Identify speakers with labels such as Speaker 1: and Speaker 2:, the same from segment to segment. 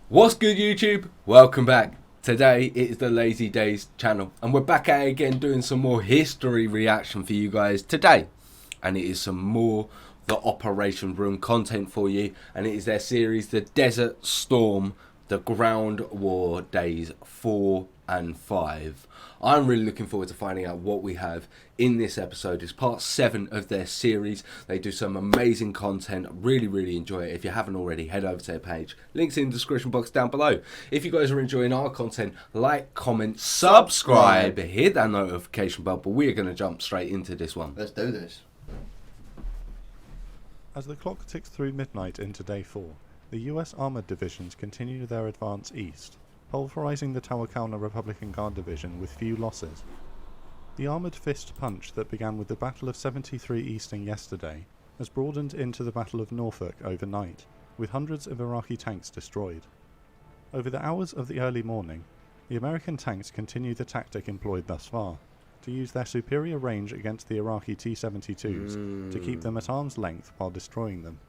Speaker 1: What's good, YouTube? Welcome back. Today it is the LazyDaze channel, and we're back at it again doing some more history reaction for you guys today. And it is some more the Operation Room content for you, and it is their series, The Desert Storm, The Ground War Days 4 and 5. I'm really looking forward to finding out what we have in this episode. It's part 7 of their series. They do some amazing content. Really enjoy it. If you haven't already, head over to their page. Links in the description box down below. If you guys are enjoying our content, like, comment, subscribe, hit that notification bell. But we are going to jump straight into this one.
Speaker 2: Let's do this.
Speaker 3: As the clock ticks through midnight into Day 4, the US Armoured Divisions continue their advance east, pulverizing the Tawakana Republican Guard Division with few losses. The armoured fist punch that began with the Battle of 73 Easting yesterday has broadened into the Battle of Norfolk overnight, with hundreds of Iraqi tanks destroyed. Over the hours of the early morning, the American tanks continue the tactic employed thus far, to use their superior range against the Iraqi T-72s to keep them at arm's length while destroying them.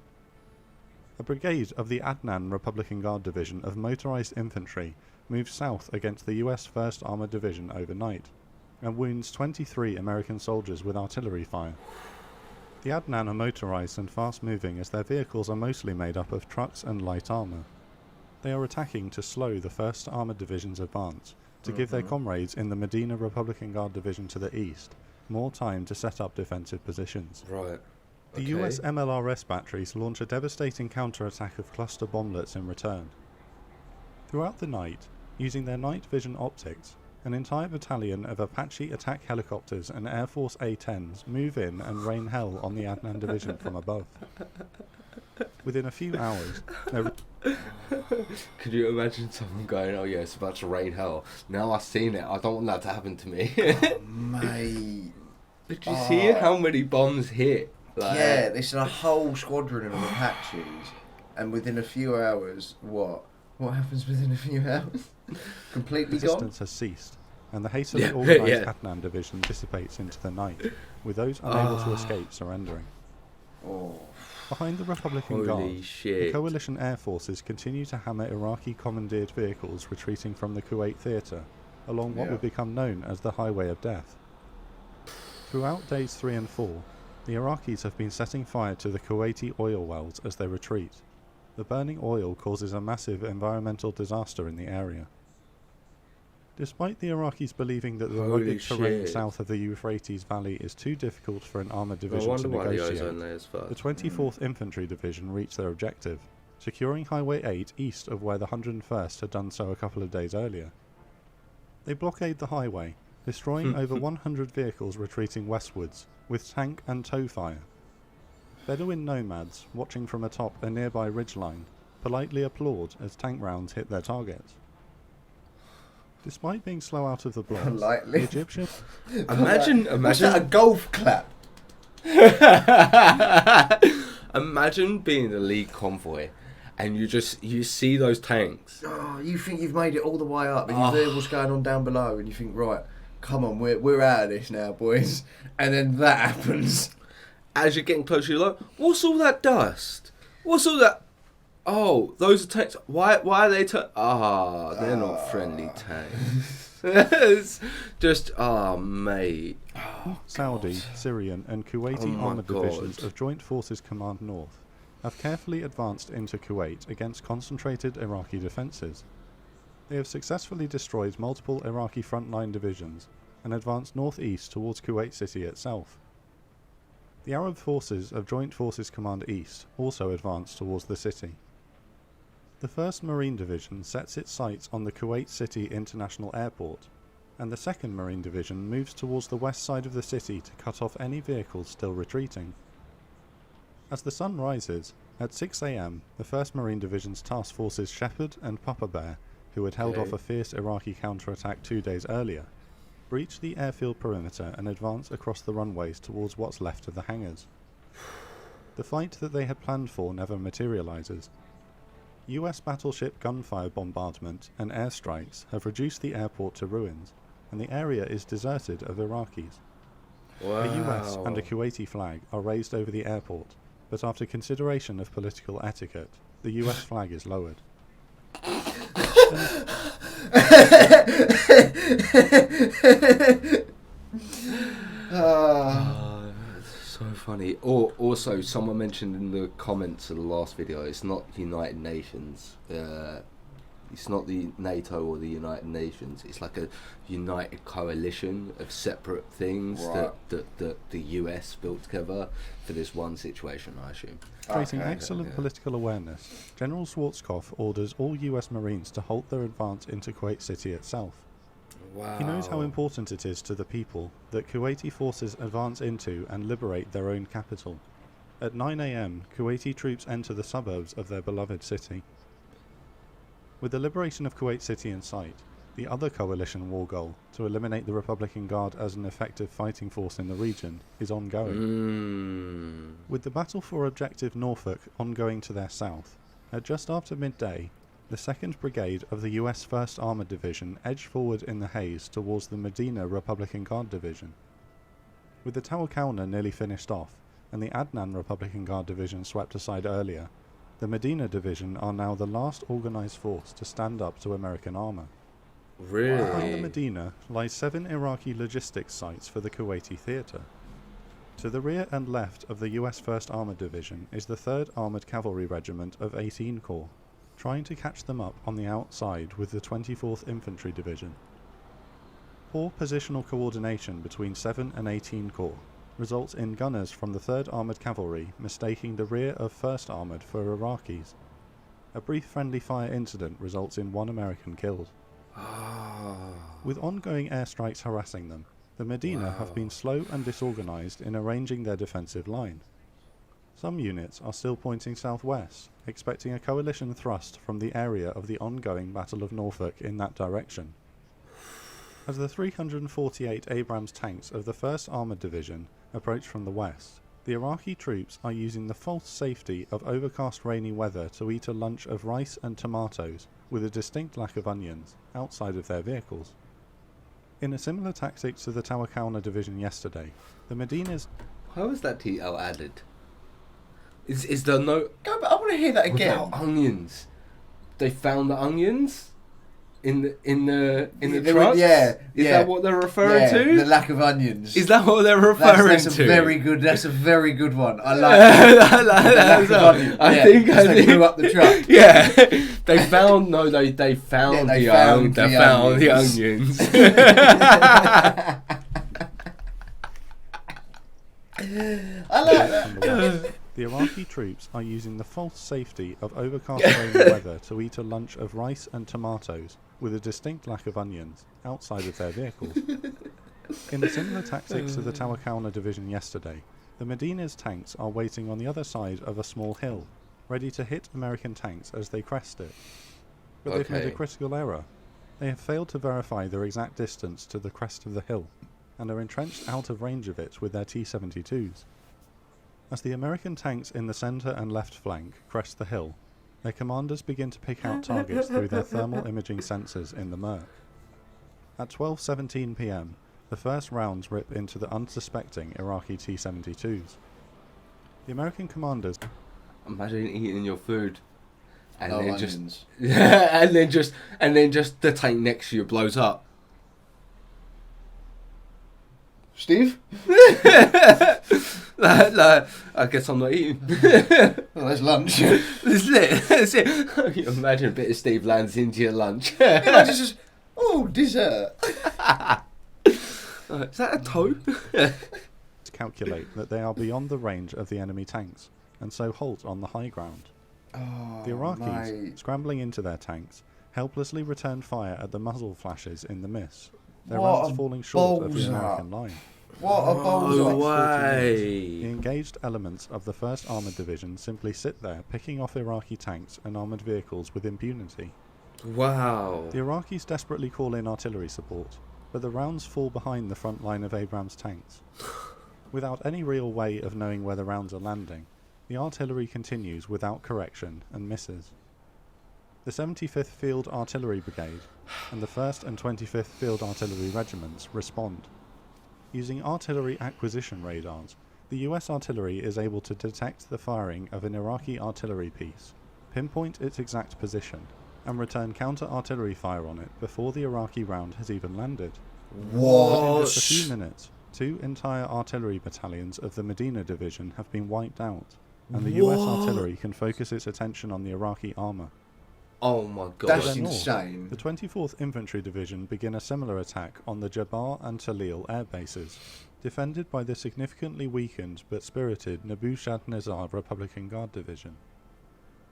Speaker 3: A brigade of the Adnan Republican Guard Division of motorized infantry moves south against the US 1st Armored Division overnight, and wounds 23 American soldiers with artillery fire. The Adnan are motorized and fast-moving as their vehicles are mostly made up of trucks and light armor. They are attacking to slow the 1st Armored Division's advance, to give their comrades in the Medina Republican Guard Division to the east more time to set up defensive positions.
Speaker 1: Right.
Speaker 3: The US MLRS batteries launch a devastating counterattack of cluster bomblets in return. Throughout the night, using their night vision optics, an entire battalion of Apache attack helicopters and Air Force A-10s move in and rain hell on the Adnan Division from above. Within a few hours,
Speaker 1: Could you imagine someone going, oh yeah, it's about to rain hell. Now I've seen it. I don't want that to happen to me.
Speaker 2: Mate.
Speaker 1: Did you see how many bombs hit?
Speaker 2: Yeah, there's a whole squadron of Apaches, and within a few hours, what? What happens within a few hours? Completely gone?
Speaker 3: resistance has ceased, and the hastily organised Adnan Division dissipates into the night, with those unable to escape surrendering.
Speaker 2: Oh.
Speaker 3: Behind the Republican Guard, the
Speaker 1: shit.
Speaker 3: coalition air forces continue to hammer Iraqi commandeered vehicles retreating from the Kuwait theatre, along what would become known as the Highway of Death. Throughout days 3 and 4, the Iraqis have been setting fire to the Kuwaiti oil wells as they retreat. The burning oil causes a massive environmental disaster in the area. Despite the Iraqis believing that the rugged terrain south of the Euphrates Valley is too difficult for an armoured division to negotiate, the 24th Infantry Division reached their objective, securing Highway 8 east of where the 101st had done so a couple of days earlier. They blockade the highway, destroying over 100 vehicles retreating westwards, with tank and tow fire. Bedouin nomads, watching from atop a nearby ridgeline, politely applaud as tank rounds hit their targets. Despite being slow out of the blocks, the Egyptian...
Speaker 1: Imagine
Speaker 2: What's that, a golf clap?
Speaker 1: Imagine being the lead convoy, and you see those tanks.
Speaker 2: Oh, you think you've made it all the way up, and you hear what's going on down below, and you think, right, come on, we're out of this now, boys. And then that happens.
Speaker 1: As you're getting closer, you're like, what's all that dust? What's all that? Oh, those are tanks. Why are they they're not friendly tanks. It's just, mate.
Speaker 3: Saudi, Syrian and Kuwaiti armoured divisions of Joint Forces Command North have carefully advanced into Kuwait against concentrated Iraqi defences. They have successfully destroyed multiple Iraqi frontline divisions and advanced northeast towards Kuwait City itself. The Arab forces of Joint Forces Command East also advanced towards the city. The 1st Marine Division sets its sights on the Kuwait City International Airport, and the 2nd Marine Division moves towards the west side of the city to cut off any vehicles still retreating. As the sun rises, at 6 AM, the 1st Marine Division's task forces Shepherd and Papa Bear, who had held off a fierce Iraqi counterattack 2 days earlier, breach the airfield perimeter and advance across the runways towards what's left of the hangars. The fight that they had planned for never materializes. US battleship gunfire bombardment and airstrikes have reduced the airport to ruins, and the area is deserted of Iraqis.
Speaker 1: Wow.
Speaker 3: A US and a Kuwaiti flag are raised over the airport, but after consideration of political etiquette, the US flag is lowered.
Speaker 1: So funny. Or also, someone mentioned in the comments of the last video, it's not United Nations. It's not the NATO or the United Nations. It's like a united coalition of separate things that the US built together for this one situation, I assume.
Speaker 3: Creating excellent political awareness, General Schwarzkopf orders all US Marines to halt their advance into Kuwait City itself.
Speaker 1: Wow.
Speaker 3: He knows how important it is to the people that Kuwaiti forces advance into and liberate their own capital. At 9 a.m, Kuwaiti troops enter the suburbs of their beloved city. With the liberation of Kuwait City in sight, the other coalition war goal, to eliminate the Republican Guard as an effective fighting force in the region, is ongoing. With the battle for Objective Norfolk ongoing to their south, at just after midday, the 2nd Brigade of the US 1st Armoured Division edged forward in the haze towards the Medina Republican Guard Division. With the Tawakalna nearly finished off, and the Adnan Republican Guard Division swept aside earlier, the Medina Division are now the last organised force to stand up to American armour.
Speaker 1: Really?
Speaker 3: Behind the Medina lie 7 Iraqi logistics sites for the Kuwaiti theatre. To the rear and left of the US 1st Armoured Division is the 3rd Armoured Cavalry Regiment of 18 Corps, trying to catch them up on the outside with the 24th Infantry Division. Poor positional coordination between 7 and 18 Corps results in gunners from the 3rd Armoured Cavalry mistaking the rear of 1st Armoured for Iraqis. A brief friendly fire incident results in 1 American killed. With ongoing airstrikes harassing them, the Medina have been slow and disorganised in arranging their defensive line. Some units are still pointing southwest, expecting a coalition thrust from the area of the ongoing Battle of Norfolk in that direction. As the 348 Abrams tanks of the 1st Armoured Division approach from the west, the Iraqi troops are using the false safety of overcast rainy weather to eat a lunch of rice and tomatoes with a distinct lack of onions outside of their vehicles. In a similar tactic to the Tawakalna Division yesterday, the Medina's...
Speaker 1: How was that TL added? Is there no...
Speaker 2: Go, but I want to hear that again.
Speaker 1: Without onions. They found the onions in the trucks? Is that what they're referring to?
Speaker 2: The lack of onions.
Speaker 1: Is that what they're referring to?
Speaker 2: That's a very good one. I like that.
Speaker 1: I think
Speaker 2: they blew up the truck.
Speaker 1: Yeah. They found the onions.
Speaker 2: I like that.
Speaker 3: The Iraqi troops are using the false safety of overcast rainy weather to eat a lunch of rice and tomatoes with a distinct lack of onions outside of their vehicles. In a similar tactic to the Tawakalna Division yesterday, the Medina's tanks are waiting on the other side of a small hill, ready to hit American tanks as they crest it. But they've made a critical error. They have failed to verify their exact distance to the crest of the hill, and are entrenched out of range of it with their T-72s. As the American tanks in the centre and left flank crest the hill, their commanders begin to pick out targets through their thermal imaging sensors in the murk. At 12:17 p.m, the first rounds rip into the unsuspecting Iraqi T-72s. The American commanders...
Speaker 1: Imagine eating your food and
Speaker 2: no
Speaker 1: then
Speaker 2: onions.
Speaker 1: and then just the tank next to you blows up.
Speaker 2: Steve?
Speaker 1: I guess I'm not eating.
Speaker 2: Well, there's lunch.
Speaker 1: That's it. You imagine a bit of Steve lands into your lunch.
Speaker 2: Just, dessert.
Speaker 1: Is that a toe?
Speaker 3: to calculate that they are beyond the range of the enemy tanks, and so halt on the high ground. The Iraqis, scrambling into their tanks, helplessly return fire at the muzzle flashes in the mist, their rounds falling short of the American line.
Speaker 2: What a balls
Speaker 1: way!
Speaker 3: The engaged elements of the 1st Armoured Division simply sit there picking off Iraqi tanks and armoured vehicles with impunity.
Speaker 1: Wow.
Speaker 3: The Iraqis desperately call in artillery support, but the rounds fall behind the front line of Abrams tanks. Without any real way of knowing where the rounds are landing, the artillery continues without correction and misses. The 75th Field Artillery Brigade and the 1st and 25th Field Artillery Regiments respond. Using artillery acquisition radars, the US artillery is able to detect the firing of an Iraqi artillery piece, pinpoint its exact position, and return counter-artillery fire on it before the Iraqi round has even landed.
Speaker 2: What?
Speaker 3: In just a few minutes, 2 entire artillery battalions of the Medina division have been wiped out, and the US artillery can focus its attention on the Iraqi armour.
Speaker 1: Oh my god.
Speaker 2: That's
Speaker 3: To their north,
Speaker 2: insane.
Speaker 3: The 24th Infantry Division begin a similar attack on the Jabbar and Talil air bases, defended by the significantly weakened but spirited Nebuchadnezzar Republican Guard Division.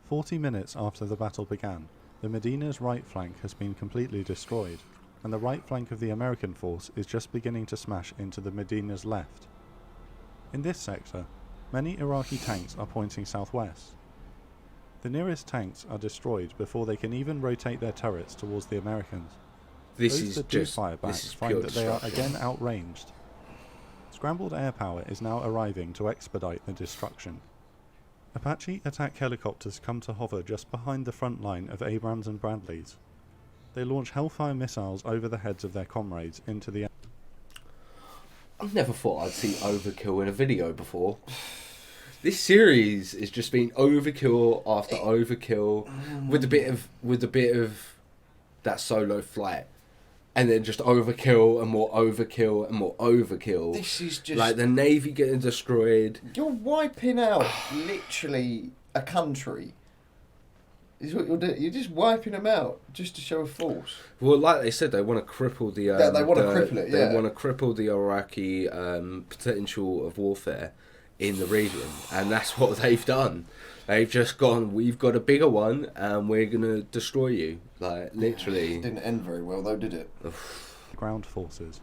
Speaker 3: 40 minutes after the battle began, the Medina's right flank has been completely destroyed, and the right flank of the American force is just beginning to smash into the Medina's left. In this sector, many Iraqi tanks are pointing southwest. The nearest tanks are destroyed before they can even rotate their turrets towards the Americans. Those that do fire back find that they are again outranged. Scrambled air power is now arriving to expedite the destruction. Apache attack helicopters come to hover just behind the front line of Abrams and Bradleys. They launch Hellfire missiles over the heads of their comrades into the...
Speaker 1: I never thought I'd see overkill in a video before. This series has just been overkill after overkill, with a bit of that solo flight, and then just overkill and more overkill and more overkill.
Speaker 2: This is just
Speaker 1: like the Navy getting destroyed.
Speaker 2: You're wiping out literally a country. Is what you're doing. You're just wiping them out just to show a force.
Speaker 1: Well, like they said, they want to cripple the.
Speaker 2: They want to cripple it.
Speaker 1: They want to cripple the Iraqi potential of warfare in the region, and that's what they've done. They've just gone, we've got a bigger one, and we're gonna destroy you. Like literally.
Speaker 2: It didn't end very well, though, did it?
Speaker 3: Ground forces.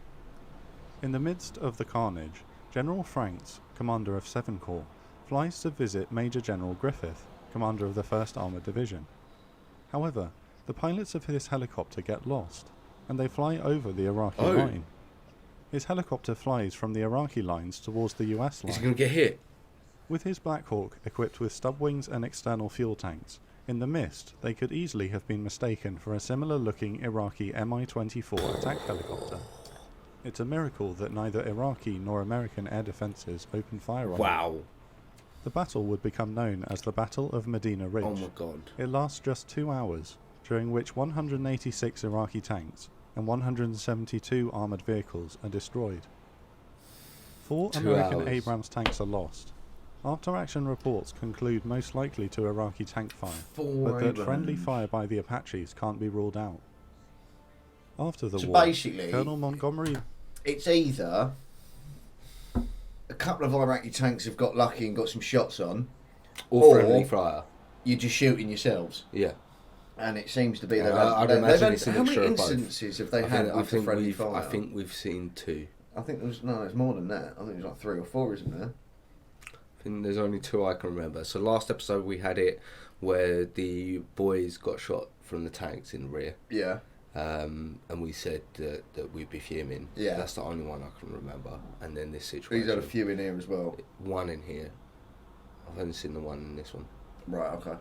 Speaker 3: In the midst of the carnage, General Franks, commander of 7 Corps, flies to visit Major General Griffith, commander of the 1st Armoured Division. However, the pilots of his helicopter get lost, and they fly over the Iraqi line. His helicopter flies from the Iraqi lines towards the US line.
Speaker 1: Is he going to get hit?
Speaker 3: With his Black Hawk equipped with stub wings and external fuel tanks, in the mist they could easily have been mistaken for a similar-looking Iraqi Mi-24 attack helicopter. It's a miracle that neither Iraqi nor American air defences opened fire on it. The battle would become known as the Battle of Medina Ridge.
Speaker 1: Oh my god.
Speaker 3: It lasts just 2 hours, during which 186 Iraqi tanks and 172 armoured vehicles are destroyed. 4 American Abrams tanks are lost. After-action reports conclude most likely to Iraqi tank fire, but that friendly fire by the Apaches can't be ruled out. After the war,
Speaker 2: basically,
Speaker 3: Colonel Montgomery...
Speaker 2: It's either a couple of Iraqi tanks have got lucky and got some shots on,
Speaker 1: or friendly fire.
Speaker 2: You're just shooting yourselves.
Speaker 1: Yeah.
Speaker 2: And it seems to be that
Speaker 1: I'd imagine it's a
Speaker 2: how
Speaker 1: mixture
Speaker 2: many
Speaker 1: of both.
Speaker 2: instances have they had with the friendly fire?
Speaker 1: I think we've seen 2.
Speaker 2: I think there's more than that. I think there's like 3 or 4, isn't there?
Speaker 1: I think there's only 2 I can remember. So last episode we had it where the boys got shot from the tanks in the rear.
Speaker 2: Yeah.
Speaker 1: And we said that we'd be fuming.
Speaker 2: Yeah.
Speaker 1: That's the only one I can remember. And then this situation.
Speaker 2: He's had a few in here as well.
Speaker 1: 1 in here. I've only seen the 1 in this one.
Speaker 2: Right, okay.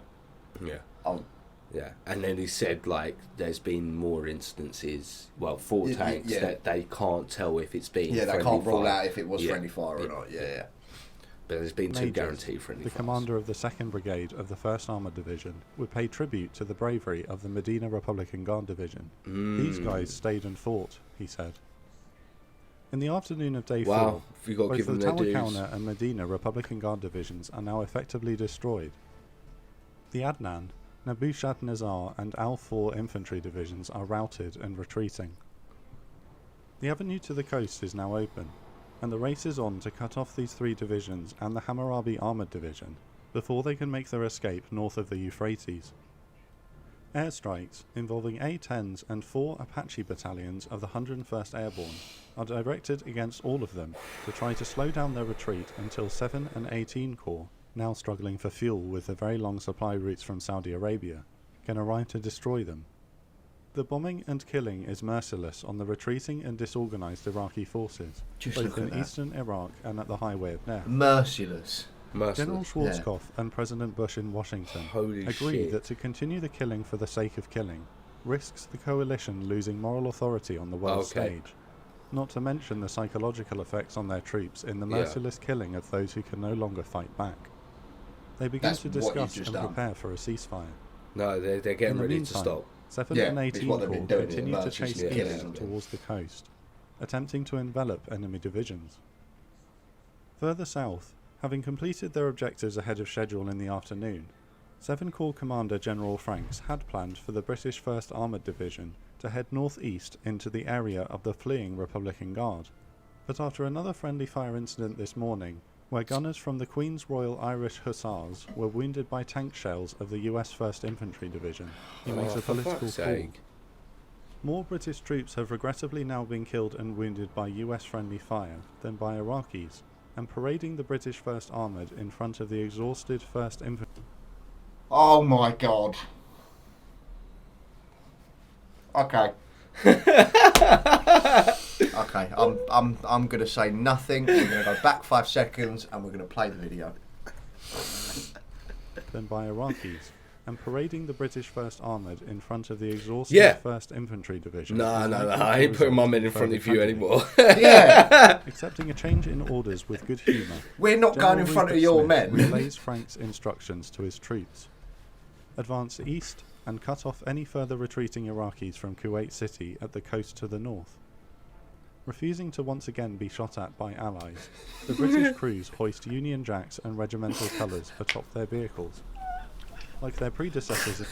Speaker 1: Yeah. Yeah. And then he said, like, there's been more instances, 4 tanks, that they can't tell if it's been
Speaker 2: they
Speaker 1: friendly
Speaker 2: can't rule
Speaker 1: fire.
Speaker 2: out if it was friendly fire or not. Yeah.
Speaker 1: But there's been 2 guaranteed friendly
Speaker 3: fires. The commander of the 2nd Brigade of the 1st Armoured Division would pay tribute to the bravery of the Medina Republican Guard Division. These guys stayed and fought, he said. In the afternoon of day 4, both the Tawakkalna and Medina Republican Guard Divisions are now effectively destroyed. The Adnan, Nebuchadnezzar and Al-4 infantry divisions are routed and retreating. The avenue to the coast is now open, and the race is on to cut off these 3 divisions and the Hammurabi Armoured Division before they can make their escape north of the Euphrates. Airstrikes involving A-10s and 4 Apache battalions of the 101st Airborne are directed against all of them to try to slow down their retreat until 7 and 18 Corps, now struggling for fuel with the very long supply routes from Saudi Arabia, can arrive to destroy them. The bombing and killing is merciless on the retreating and disorganised Iraqi forces, both in eastern Iraq and at the Highway of Death.
Speaker 2: Merciless.
Speaker 3: General Schwarzkopf and President Bush in Washington agree that to continue the killing for the sake of killing risks the coalition losing moral authority on the world stage, not to mention the psychological effects on their troops in the merciless killing of those who can no longer fight back. They begin to discuss and prepare for a ceasefire.
Speaker 1: No, they're getting
Speaker 3: In the
Speaker 1: ready
Speaker 3: meantime,
Speaker 1: to stop.
Speaker 3: 7th
Speaker 2: Yeah,
Speaker 3: and
Speaker 2: it's
Speaker 3: 18
Speaker 2: what they've been
Speaker 3: Corps
Speaker 2: doing in
Speaker 3: continued to
Speaker 2: emergency
Speaker 3: chase
Speaker 2: killings,
Speaker 3: east
Speaker 2: haven't they?
Speaker 3: towards the coast, attempting to envelop enemy divisions. Further south, having completed their objectives ahead of schedule in the afternoon, 7 Corps Commander General Franks had planned for the British 1st Armoured Division to head northeast into the area of the fleeing Republican Guard. But after another friendly fire incident this morning, where gunners from the Queen's Royal Irish Hussars were wounded by tank shells of the US 1st Infantry Division, he makes a
Speaker 1: for
Speaker 3: political
Speaker 1: fuck's
Speaker 3: call.
Speaker 1: sake.
Speaker 3: More British troops have regrettably now been killed and wounded by US-friendly fire than by Iraqis, and parading the British 1st Armoured in front of the exhausted 1st Infantry.
Speaker 2: Oh my god. Okay. Okay, I'm gonna say nothing. We're gonna go back 5 seconds and we're gonna play the video.
Speaker 3: Than by Iraqis, and parading the British 1st Armoured in front of the exhausted
Speaker 1: Yeah.
Speaker 3: 1st Infantry Division.
Speaker 1: No,
Speaker 3: is
Speaker 1: no,
Speaker 3: likely
Speaker 1: I
Speaker 3: to
Speaker 1: ain't putting my
Speaker 3: result
Speaker 1: men in front
Speaker 3: further
Speaker 1: of you
Speaker 3: tragedy.
Speaker 1: anymore.
Speaker 2: Yeah,
Speaker 3: Accepting a change in orders with good humour,
Speaker 2: we're not going in
Speaker 3: General
Speaker 2: front of
Speaker 3: Rupert
Speaker 2: your
Speaker 3: Smith
Speaker 2: men.
Speaker 3: relays Frank's instructions to his troops. Advance east and cut off any further retreating Iraqis from Kuwait City at the coast to the north. Refusing to once again be shot at by allies, the British crews hoist Union Jacks and regimental colours atop their vehicles. Like their predecessors,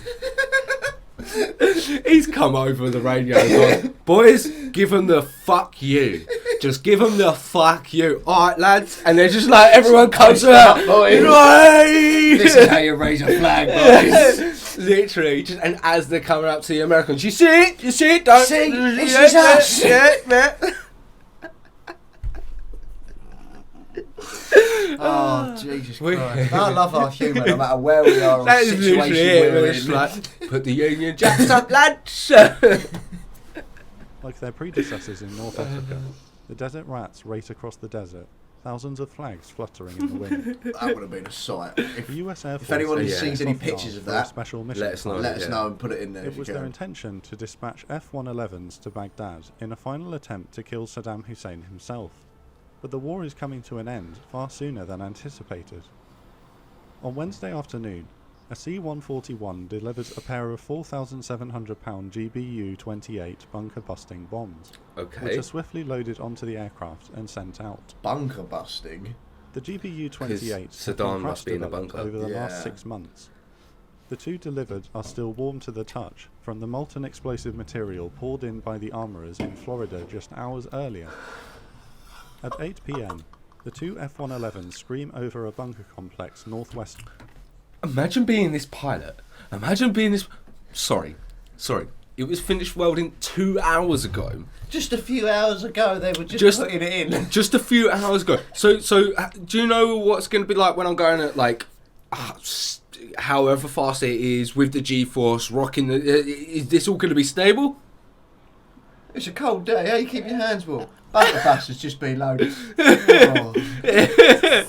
Speaker 1: He's come over the radio and gone, boys, give them the fuck you. Just give them the fuck you. Alright, lads. And they're just like, everyone comes out.
Speaker 2: This is how you raise a flag, boys.
Speaker 1: Literally. Just, and as they're coming up to the Americans, you see it? You see it? Don't.
Speaker 2: See? This is us.
Speaker 1: Yeah.
Speaker 2: Oh, Jesus Christ. I love our humour no matter where we are or
Speaker 1: That is
Speaker 2: situation
Speaker 1: literally it.
Speaker 2: we're
Speaker 1: It's
Speaker 2: in.
Speaker 1: like, put the Union Jacks up, lads.
Speaker 3: like their predecessors in North Africa, the desert rats rate across the desert, thousands of flags fluttering in the wind.
Speaker 2: That would have been a sight.
Speaker 3: The US Air Force
Speaker 2: anyone
Speaker 3: had
Speaker 1: sees
Speaker 3: sent
Speaker 2: any
Speaker 3: off
Speaker 2: pictures
Speaker 3: guard
Speaker 2: of
Speaker 3: for a
Speaker 2: that,
Speaker 3: special mission
Speaker 1: let us know.
Speaker 2: Let us
Speaker 1: Yeah.
Speaker 2: know and put it in there.
Speaker 3: It
Speaker 2: if
Speaker 3: was
Speaker 2: you
Speaker 3: their
Speaker 2: can.
Speaker 3: intention to dispatch F-111s to Baghdad in a final attempt to kill Saddam Hussein himself. But the war is coming to an end far sooner than anticipated. On Wednesday afternoon, a C-141 delivered a pair of 4,700-pound GBU-28 bunker-busting bombs, which
Speaker 1: Okay.
Speaker 3: are swiftly loaded onto the aircraft and sent out.
Speaker 2: Bunker busting.
Speaker 3: The GBU-28s have
Speaker 1: Saddam
Speaker 3: been
Speaker 1: must
Speaker 3: crash
Speaker 1: be in a
Speaker 3: developed
Speaker 1: bunker.
Speaker 3: over the
Speaker 2: Yeah.
Speaker 3: last 6 months. The two delivered are still warm to the touch from the molten explosive material poured in by the armourers in Florida just hours earlier. At 8 p.m, the two F-111s scream over a bunker complex northwest.
Speaker 1: Imagine being this pilot. Imagine being this. Sorry. It was finished welding 2 hours ago.
Speaker 2: Just a few hours ago, they were just putting it in.
Speaker 1: Just a few hours ago. So do you know what's going to be like when I'm going at like, however fast it is with the G-force, rocking the? Is this all going to be stable?
Speaker 2: It's a cold day. How you keep your hands warm? Bunker bus has just been loaded. Oh.
Speaker 3: To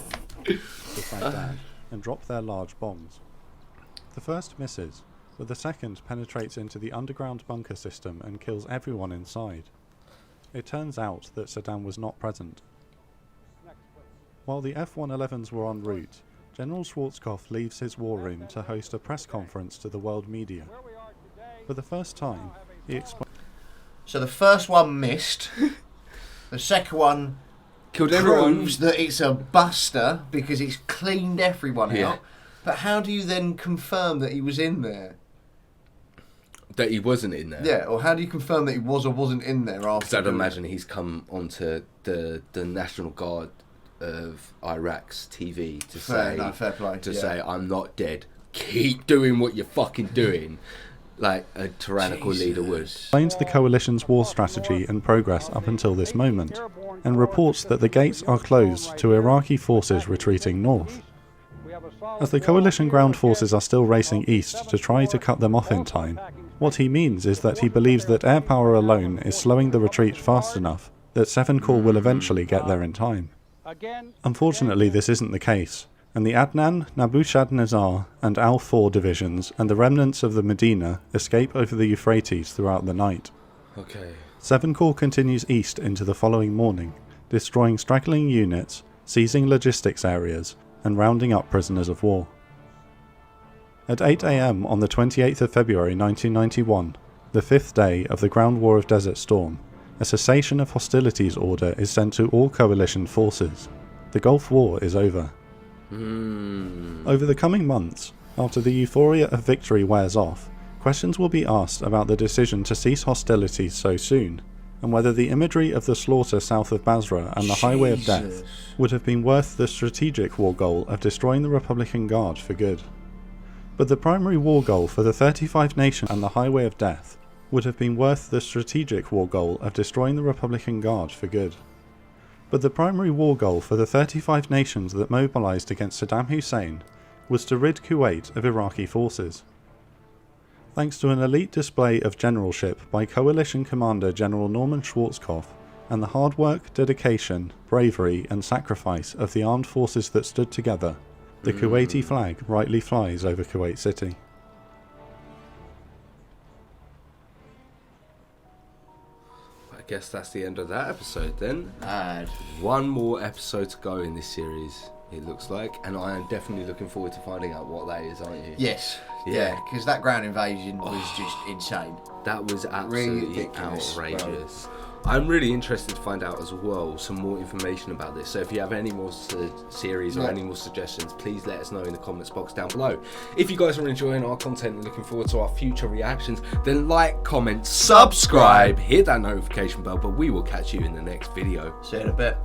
Speaker 3: Baghdad and drop their large bombs. The first misses, but the second penetrates into the underground bunker system and kills everyone inside. It turns out that Saddam was not present. While the F-111s were en route, General Schwarzkopf leaves his war room to host a press conference to the world media. For the first time, he explains.
Speaker 2: So the first one missed. The second one
Speaker 1: Killed everyone.
Speaker 2: proves that it's a buster because it's cleaned everyone
Speaker 1: Yeah.
Speaker 2: out. But how do you then confirm that he was in there?
Speaker 1: That he wasn't in there.
Speaker 2: Yeah, or how do you confirm that he was or wasn't in there after?
Speaker 1: Because I'd
Speaker 2: doing
Speaker 1: imagine he's come onto the National Guard of Iraq's TV to
Speaker 2: fair play.
Speaker 1: say I'm not dead. Keep doing what you're fucking doing, like a tyrannical leader would.
Speaker 3: Explains the coalition's war strategy and progress up until this moment, and reports that the gates are closed to Iraqi forces retreating north. As the coalition ground forces are still racing east to try to cut them off in time, what he means is that he believes that air power alone is slowing the retreat fast enough that 7 Corps will eventually get there in time. Unfortunately, this isn't the case, and the Adnan, Nabushadnezzar, and Al-4 divisions and the remnants of the Medina escape over the Euphrates throughout the night.
Speaker 1: Okay.
Speaker 3: 7 Corps continues east into the following morning, destroying straggling units, seizing logistics areas, and rounding up prisoners of war. At 8 a.m. on the 28th of February 1991, the fifth day of the Ground War of Desert Storm, a cessation of hostilities order is sent to all coalition forces. The Gulf War is over. Over the coming months, after the euphoria of victory wears off, questions will be asked about the decision to cease hostilities so soon, and whether the imagery of the slaughter south of Basra and the Highway of Death would have been worth the strategic war goal of destroying the Republican Guard for good. But the primary war goal for the 35 nations and the Highway of Death would have been worth the strategic war goal of destroying the Republican Guard for good. But the primary war goal for the 35 nations that mobilized against Saddam Hussein was to rid Kuwait of Iraqi forces. Thanks to an elite display of generalship by Coalition Commander General Norman Schwarzkopf and the hard work, dedication, bravery and sacrifice of the armed forces that stood together, the Kuwaiti flag rightly flies over Kuwait City.
Speaker 1: I guess that's the end of that episode then.
Speaker 2: Mad.
Speaker 1: One more episode to go in this series, it looks like, and I am definitely looking forward to finding out what that is, aren't you?
Speaker 2: Yes. Yeah, because that ground invasion was just insane.
Speaker 1: That was absolutely
Speaker 2: ridiculous,
Speaker 1: outrageous. I'm really interested to find out as well some more information about this. So if you have any more series or any more suggestions, please let us know in the comments box down below. If you guys are enjoying our content and looking forward to our future reactions, then like, comment, subscribe, hit that notification bell, but we will catch you in the next video.
Speaker 2: See you in a bit.